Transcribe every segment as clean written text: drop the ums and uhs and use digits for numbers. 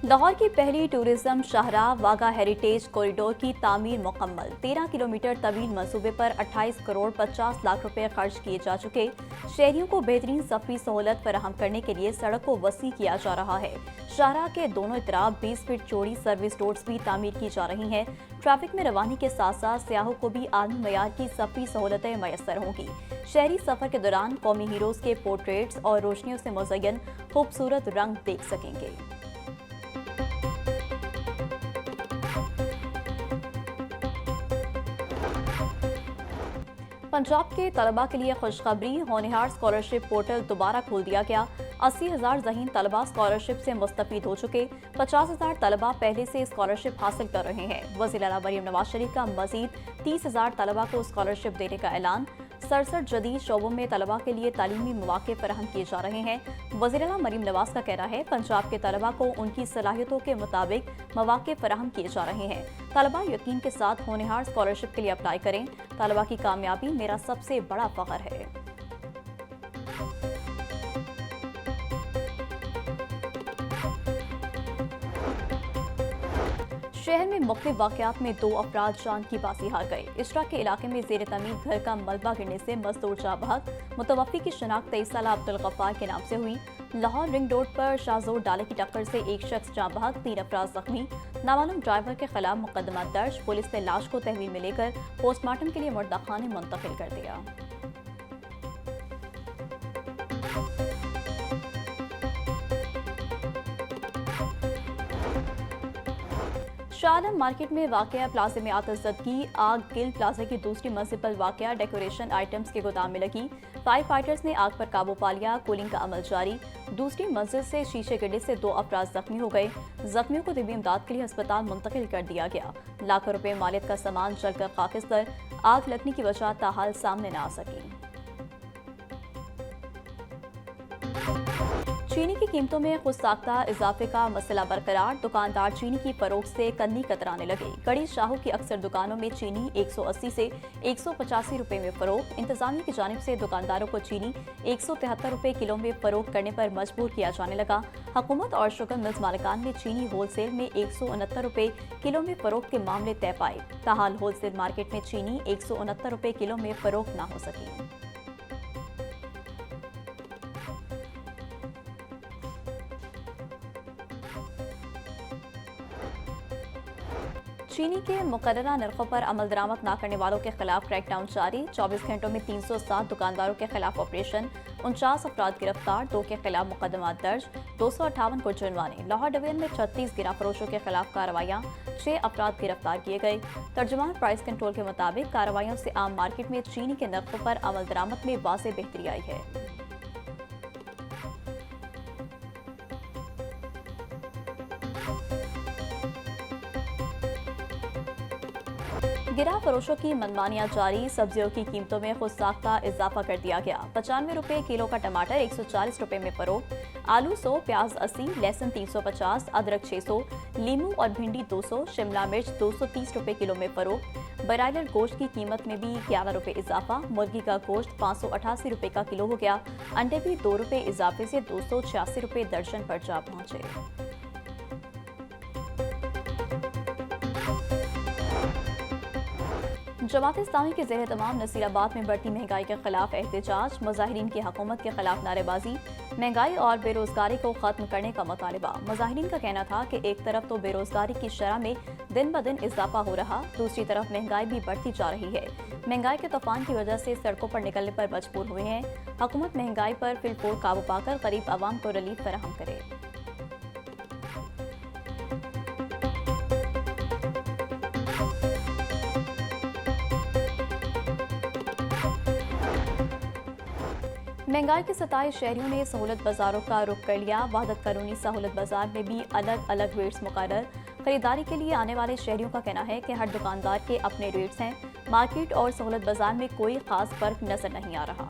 लाहौर की पहली tourism शाहराह Wagah heritage corridor की तामीर मुकम्मल। 13 किलोमीटर तवील मंसूबे पर 28 करोड़ 50 लाख रुपए खर्च किए जा चुके। शहरियों को बेहतरीन सफरी सहूलत फराहम करने के लिए सड़क को वसी किया जा रहा है। शाहराह के दोनों इतराफ 20 फीट चौड़ी सर्विस रोड्स भी तामीर की जा रही हैं। ट्रैफिक में रवानी के साथ साथ सियाहों को भी आलमी मयार की सफरी सहूलतें मैसर होंगी। शहरी सफर के दौरान कौमी हीरोज के पोर्ट्रेट्स और रोशनियों से मुज़य्यन खूबसूरत रंग देख सकेंगे। पंजाब के तलबा के लिए खुशखबरी, होनहार स्कॉलरशिप पोर्टल दोबारा खोल दिया गया। 80,000 ज़हीन तलबा स्कॉलरशिप से मुस्तफीद हो चुके। 50,000 तलबा पहले से स्कॉलरशिप हासिल कर रहे हैं। वज़ीर आला मरीम नवाज शरीफ का मजीद 30,000 तलबा को स्कॉलरशिप देने का ऐलान। 67 जदीद शोबों में तलबा के लिए तालीमी मौके फराहम किए जा रहे हैं। वज़ीर आला मरीम नवाज का कहना है, पंजाब के तलबा को उनकी सलाहियतों के मुताबिक मौके फराहम किए जा रहे हैं। तलबा यकीन के साथ होनहार स्कॉलरशिप के लिए अप्लाई करें। तलबा की कामयाबी मेरा सबसे बड़ा फख्र है। शहर में मुख्तलिफ वाक़यात में 2 अफराद जान की बाजी हार गए। इसरा के इलाके में जेर तमीर घर का मलबा गिरने से मजदूर जाँ बहक। मुतवफ़्फ़ी की शनाख्त 23 साला अब्दुल गफ्फार के नाम से हुई। लाहौर रिंग रोड पर शाहजोर डाले की टक्कर से एक शख्स जाँ बहक, 3 अफराद जख्मी। नामालूम ड्राइवर के खिलाफ मुकदमा दर्ज। पुलिस ने लाश को तहवील में लेकर पोस्टमार्टम के लिए मुर्दा खाने मुंतकिल कर दिया। शाहआलम मार्केट में वाक़या प्लाजे में आतिशज़दगी, आग गिल प्लाजे की दूसरी मंजिल पर वाक़या डेकोरेशन आइटम्स के गोदाम में लगी। फायर फाइटर्स ने आग पर काबू पा लिया। कूलिंग का अमल जारी। दूसरी मंजिल से शीशे गिरने से 2 अफराद जख्मी हो गए। जख्मियों को तिब्बी इमदाद के लिए अस्पताल मुंतकिल कर दिया गया। लाखों रुपए मालियत का सामान जलकर खाकिस्तर। आग लगने की वजह ताहाल सामने न आ सकी। चीनी की कीमतों में खुद साख्ता इजाफे का मसला बरकरार। दुकानदार चीनी की फरोख्त से कन्नी कतराने लगे। कड़ी शाहों की अक्सर दुकानों में चीनी 180 से 185 रुपए में फरोख्त। इंतजामिया की जानिब से दुकानदारों को चीनी 173 रुपए किलो में फरोख्त करने पर मजबूर किया जाने लगा। हुकूमत और शुगर मिल्स मालिकान ने चीनी होलसेल में 169 रुपए किलो में फरोख्त के मामले तय पाए। ताहाल होलसेल मार्केट में चीनी 169 रुपए किलो में फरोख्त न हो सकी। चीनी के मुकर्ररा नरखों पर अमल दरामद न करने वालों के खिलाफ क्रैकडाउन जारी। 24 घंटों में 307 दुकानदारों के खिलाफ ऑपरेशन। 49 अफराद गिरफ्तार, 2 के खिलाफ मुकदमा दर्ज, 258 को जुर्माने। लाहौर डिवीजन में 36 गिरा फरोशों के खिलाफ कार्रवाइयाँ, 6 अफराद गिरफ्तार किए गए। तर्जुमान प्राइस कंट्रोल के मुताबिक कार्रवाइयों से आम मार्केट में चीनी के नरखों पर अमल दरामद में वाज़ेह बेहतरी आई है। गिरा फरोशों की मनमानियां जारी। सब्जियों की कीमतों में खुद साख्ता इजाफा कर दिया गया। 95 रुपए किलो का टमाटर 140 रुपए में फरोख्त। आलू 100, प्याज 80, लहसुन 350, अदरक 600, लीमू और भिंडी 200, शिमला मिर्च 230 रुपए किलो में फरोख्त। ब्रायलर गोश्त की कीमत में भी 11 रुपए इजाफा। मुर्गी का गोश्त 588 रुपए का किलो हो गया। अंडे भी 2 रुपए इजाफे से 286 रुपए दर्जन पर जा पहुंचे। जमात इस्लामी के ज़ेर तमाम नसीराबाद में बढ़ती महंगाई के खिलाफ एहतजाज। मुजाहिरीन की हुकूमत के खिलाफ नारेबाजी। महंगाई और बेरोजगारी को खत्म करने का मुतालबा। मुजाहिरीन का कहना था कि एक तरफ तो बेरोजगारी की शरह में दिन ब दिन इजाफा हो रहा, दूसरी तरफ महंगाई भी बढ़ती जा रही है। महंगाई के तूफान की वजह से सड़कों पर निकलने पर मजबूर हुए हैं। हुकूमत महंगाई पर फिलफोर काबू पाकर गरीब आवाम को रिलीफ फराहम करे। महंगाई के सताए शहरियों ने सहूलत बाजारों का रुख कर लिया। वहदत कानूनी सहूलत बाजार में भी अलग अलग रेट्स मुकर्रर। खरीदारी के लिए आने वाले शहरियों का कहना है कि हर दुकानदार के अपने रेट्स हैं। मार्केट और सहूलत बाजार में कोई खास फर्क नजर नहीं आ रहा।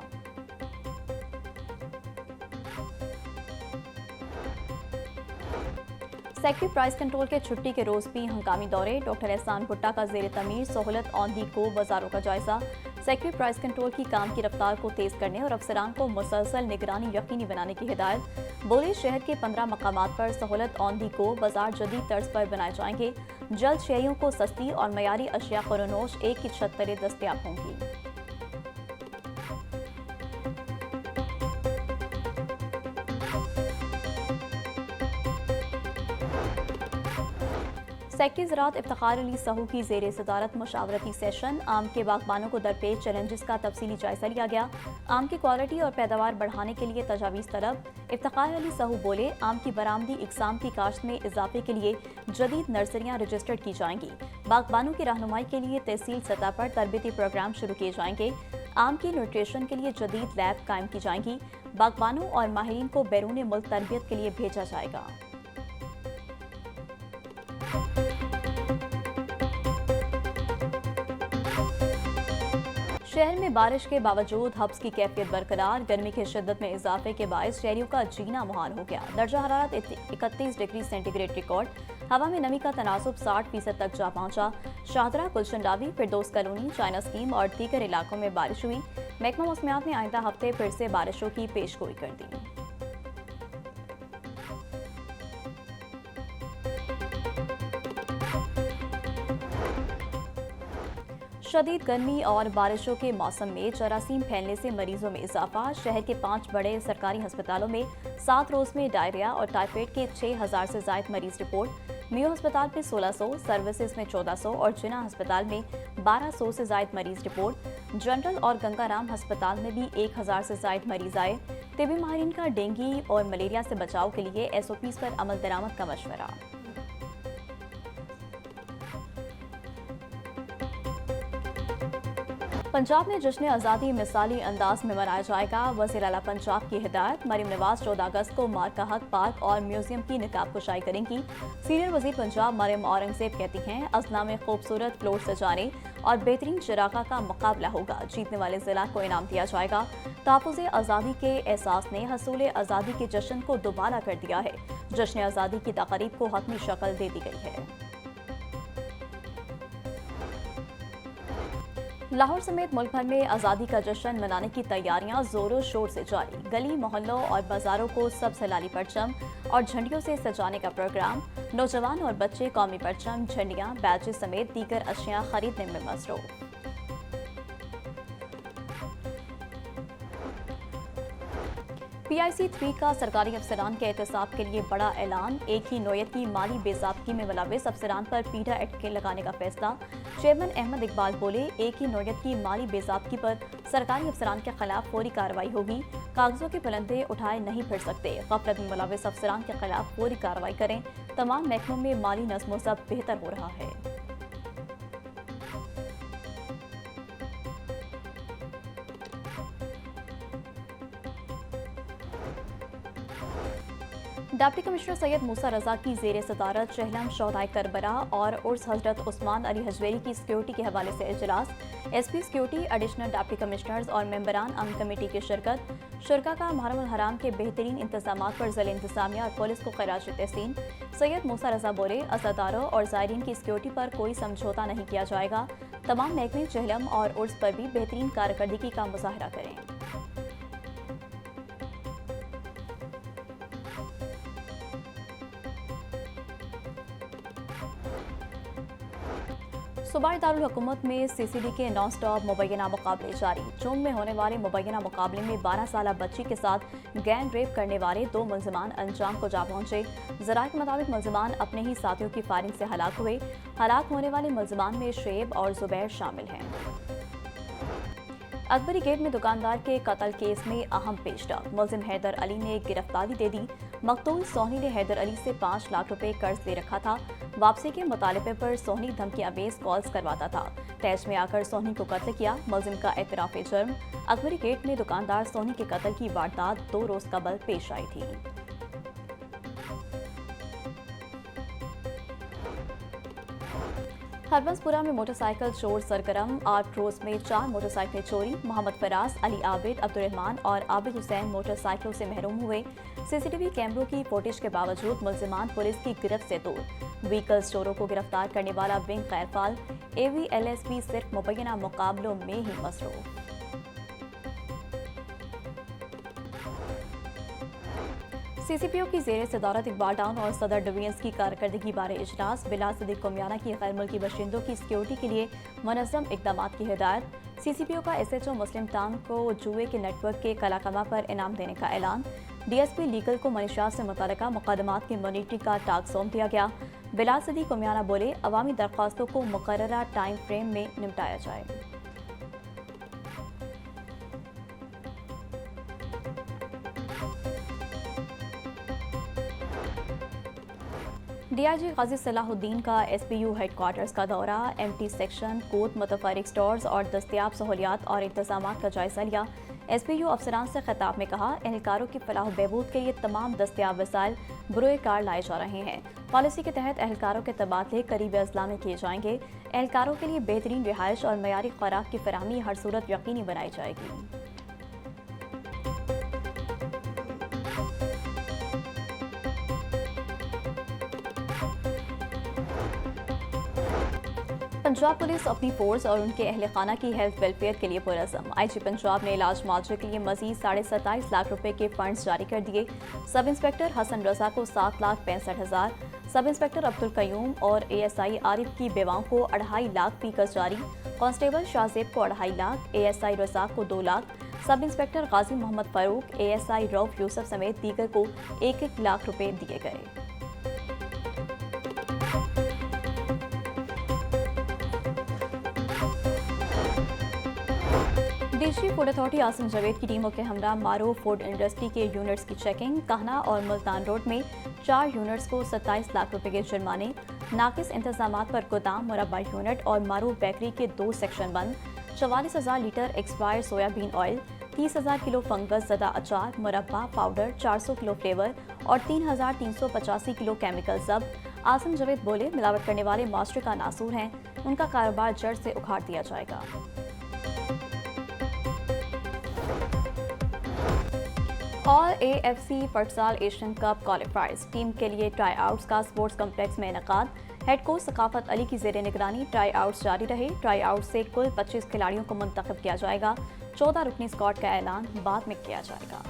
सेक्रेटरी प्राइस कंट्रोल के छुट्टी के रोज भी हंगामी दौरे। डॉक्टर एहसान भुट्टा का जेर तमीर सहूलत ऑन दी को बाजारों का जायजा। सेक्रेटरी प्राइस कंट्रोल की काम की रफ्तार को तेज करने और अफसरान को मुसलसल निगरानी यकीनी बनाने की हिदायत। बोले शहर के 15 मकामात पर सहूलत ऑन दी गो बाजार जदीद तर्ज पर बनाए जाएंगे। जल्द शहरियों को सस्ती और मयारी अशिया फरोनोश एक ही छत तले दस्तयाब होंगी। सेक्रेटरी ज़राअत इफ्तिखार अली सहू की ज़ेरे सदारत मशावरती सेशन। आम के बागबानों को दरपेश चैलेंजेस का तफसीली जायजा लिया गया। आम की क्वालिटी और पैदावार बढ़ाने के लिए तजावीज़ तलब। इफ्तिखार अली सहू बोले आम की बरामदी इकसाम की काश्त में इजाफे के लिए जदीद नर्सरियाँ रजिस्टर्ड की जाएंगी। बागबानों की रहनुमाई के लिए तहसील सतह पर तरबियती प्रोग्राम शुरू किए जाएंगे। आम की न्यूट्रिशन के लिए जदीद लैब कायम की जाएंगी। बागबानों और माहिरीन को बैरून मुल्क तरबियत के लिए भेजा जाएगा। शहर में बारिश के बावजूद हब्स की कैफियत बरकरार। गर्मी की शिद्दत में इजाफे के बायस शहरियों का जीना मुहाल हो गया। दर्जा हरारत 31 डिग्री सेंटीग्रेड रिकॉर्ड। हवा में नमी का तनासुब 60% तक जा पहुंचा। शाहदरा, गुलशन डावी, फिरदौस कॉलोनी, चाइना स्कीम और दीगर इलाकों में बारिश हुई। महकमा मौसमियात ने आइंदा हफ्ते फिर से बारिशों की पेशगोई कर दी। शदीद गर्मी और बारिशों के मौसम में जरासीम फैलने से मरीजों में इजाफा। शहर के 5 बड़े सरकारी अस्पतालों में 7 रोज में डायरिया और टाइफाइड के 6000 से ज्यादा मरीज रिपोर्ट। मियो अस्पताल में 1600, सर्विसेज में 1400 और जिना अस्पताल में 1200 से ज्यादा मरीज रिपोर्ट। जनरल और गंगाराम अस्पताल में भी 1000 से ज्यादा मरीज आए। तिबी माहिरीन का डेंगू और मलेरिया से बचाव के लिए SOPs पर अमल दरामद का मशवरा। पंजाब में जश्न आज़ादी मिसाली अंदाज में मनाया जाएगा। वज़ीर आला पंजाब की हिदायत। मरीम नवाज 14 अगस्त को मार्का हक पार्क और म्यूजियम की निकाब कुशाई करेंगी। सीनियर वज़ीर पंजाब मरीम औरंगजेब कहती हैं अज़ला में खूबसूरत फ्लोर सजाने और बेहतरीन चिरागा का मुकाबला होगा। जीतने वाले जिला को इनाम दिया जाएगा। तहफ़्फ़ुज़ आज़ादी के एहसास ने हसूल आज़ादी के जश्न को दोबारा कर दिया है। जश्न आज़ादी की तक़रीब को हतमी शक्ल दे दी गई है। लाहौर समेत मुल्क भर में आज़ादी का जश्न मनाने की तैयारियां जोरों शोर से जारी। गली मोहल्लों और बाजारों को सबसे लाली परचम और झंडियों से सजाने का प्रोग्राम। नौजवान और बच्चे कौमी परचम, झंडियां, बैचेस समेत दीगर अशिया खरीदने में मसरूफ। PIC 3 का सरकारी अफसरान के एहतसाब के लिए बड़ा ऐलान। एक ही नोयत की माली बेज़ाब्तगी में मुलव्वस अफसरान पर पीडा एक्ट के लगाने का फैसला। चेयरमैन अहमद इकबाल बोले एक ही नोयत की माली बेज़ाब्तगी पर सरकारी अफसरान के खिलाफ फौरी कार्रवाई होगी। कागजों के पुलंदे उठाए नहीं फिर सकते। गफलत में मुलव्वस अफसरान के खिलाफ फौरी कार्रवाई करें। तमाम महकमों में माली नज़्म ज़ब्त बेहतर हो रहा है। डिप्टी कमिश्नर सैयद मूसा रजा की ज़ेर सदारत चहलम शोहदाए करबला और उर्स हजरत उस्मान अली हजवेरी की सिक्योरिटी के हवाले से इजलास। SP security, additional deputy commissioners और मेंबरान अंग कमेटी की शिरकत। शुरका का मुहर्रम अल हराम के बेहतरीन इंतजाम पर ज़िला इंतजामिया और पुलिस को खराज तहसीन। सैयद मूसा रजा बोले अज़ादारों और ज़ायरीन की सिक्योरिटी पर कोई समझौता नहीं किया जाएगा। तमाम महकमे चहलम और उर्स पर भी बेहतरीन कारकर्दगी का मुजाहरा करें। सूबाई दारुल हुकूमत में CCD के नॉन स्टॉप मुबैना मुकाबले जारी। जून में होने वाले मुबैना मुकाबले में 12 साल बच्ची के साथ गैंग रेप करने वाले 2 मुलजिमान अंजाम को जा पहुंचे। ज़राए के मुताबिक मुलजिमान अपने ही साथियों की फायरिंग से हलाक हुए। हलाक होने वाले मुलजिमान में शेब और जुबैर शामिल हैं। अकबरी गेट में दुकानदार के कत्ल केस में अहम पेशरफ। मुलजिम हैदर अली ने गिरफ्तारी दे दी। मकतूल सोहनी ने हैदर अली से 5 लाख रुपए कर्ज ले रखा था। वापसी के मुतालिबे पर सोहनी धमकी अमेज कॉल्स करवाता था। तैश में आकर सोहनी को कत्ल किया। मुलजिम का एतराफ़ जुर्म। अकबरी गेट में दुकानदार सोहनी के कत्ल की वारदात 2 रोज कबल पेश आई थी। हरबंसपुरा में मोटरसाइकिल चोर सरगर्म। 8 रोज में 4 मोटरसाइकिलें चोरी। मोहम्मद फराज, अली आबिद, अब्दुर्रहमान और आबिद हुसैन मोटरसाइकिलों से महरूम हुए। CCTV कैमरों की फुटेज के बावजूद मुलजिमान पुलिस की गिरफ्त से दूर। व्हीकल चोरों को गिरफ्तार करने वाला विंग खैरफाल AVLSP सिर्फ मुबैना मुकाबलों में ही मसरूफ। CCPO की जेर सदारत इकबाल टाउन और सदर डिवीजन्स की कारकर्दगी बारे इजलास। बिला सदीक कुमियाना की गैर मुल्की बशिंदों की सिक्योरिटी के लिए मुनज़्ज़म इकदाम की हिदायत। CCPO का SHO मुस्लिम टाउन को जुए के नेटवर्क के कलाकमा पर इनाम देने का ऐलान। DSP लीगल को मनीषा से मुतल्लिका मुकदमात की मॉनिटरिंग का टास्क सौंप दिया गया। बिला सदीक कुमियाना बोले, अवामी दरख्वास्तों को मुकर्ररा टाइम फ्रेम में निपटाया जाए। DIG गाजी सलाहुद्दीन का SPU हेडक्वार्टर्स का दौरा। MT सेक्शन, कोत, मुतफरिक स्टोर्स और दस्तियाब सहूलियात और इंतजाम का जायजा लिया। SPU अफसरान से खिताब में कहा, एहलकारों की फलाह बहबूद के लिए तमाम दस्तियाब वसाइल बुरोए कार लाए जा रहे हैं। पॉलिसी के तहत एहलकारों के तबादले करीब अजला में किए जाएंगे। एहलकारों के लिए बेहतरीन रिहाइश और मयारी खुराक की फराहमी हर सूरत यकीनी बनाई जाएगी। पंजाब पुलिस अपनी फोर्स और उनके अहल खाना की हेल्थ वेलफेयर के लिए पुरज़म। IG पंजाब ने इलाज मुआवजे के लिए मजीद 27.5 लाख रुपए के फंड्स जारी कर दिए। सब इंस्पेक्टर हसन रजा को 7,65,000, सब इंस्पेक्टर अब्दुल कयूम और ASI आरिफ की बेवाओं को 2.5 लाख फीकस जारी। कांस्टेबल शाहजेब को 2.5 लाख, ASI रजाक को 2 लाख, सब इंस्पेक्टर गाजी मोहम्मद फारूक, ASI रऊफ यूसुफ समेत दीगर को 1-1 लाख रुपए दिए गए। DG food authority Asim Javed की टीमों के हमरा मारो फूड इंडस्ट्री के यूनिट्स की चेकिंग। कहना और मुल्तान रोड में 4 यूनिट्स को 27 लाख रुपए के जुर्माने। नाकिस इंतजामात पर गोदाम, मुरब्बा यूनिट और मारो बेकरी के 2 सेक्शन बंद। 44,000 litre expire soybean oil, 30,000 kilo fungus ज़दा अचार, मुरब्बा पाउडर, 400 किलो फ्लेवर और 3,385 किलो केमिकल जब्त। आसिम जावेद बोले, मिलावट करने वाले मास्टर का नासूर हैं, उनका कारोबार जड़ से उखाड़ दिया जाएगा। और AFC futsal Asian cup क्वालिफायर्स team के लिए ट्राई आउट्स का स्पोर्ट्स कम्प्लेक्स में इनेकाद। हेड कोच सकाफत अली की जेर निगरानी ट्राई आउट्स जारी रहे। ट्राई आउट से कुल 25 खिलाड़ियों को मुंतखब किया जाएगा। 14 रुकनी स्क्वाड का ऐलान बाद में किया जाएगा।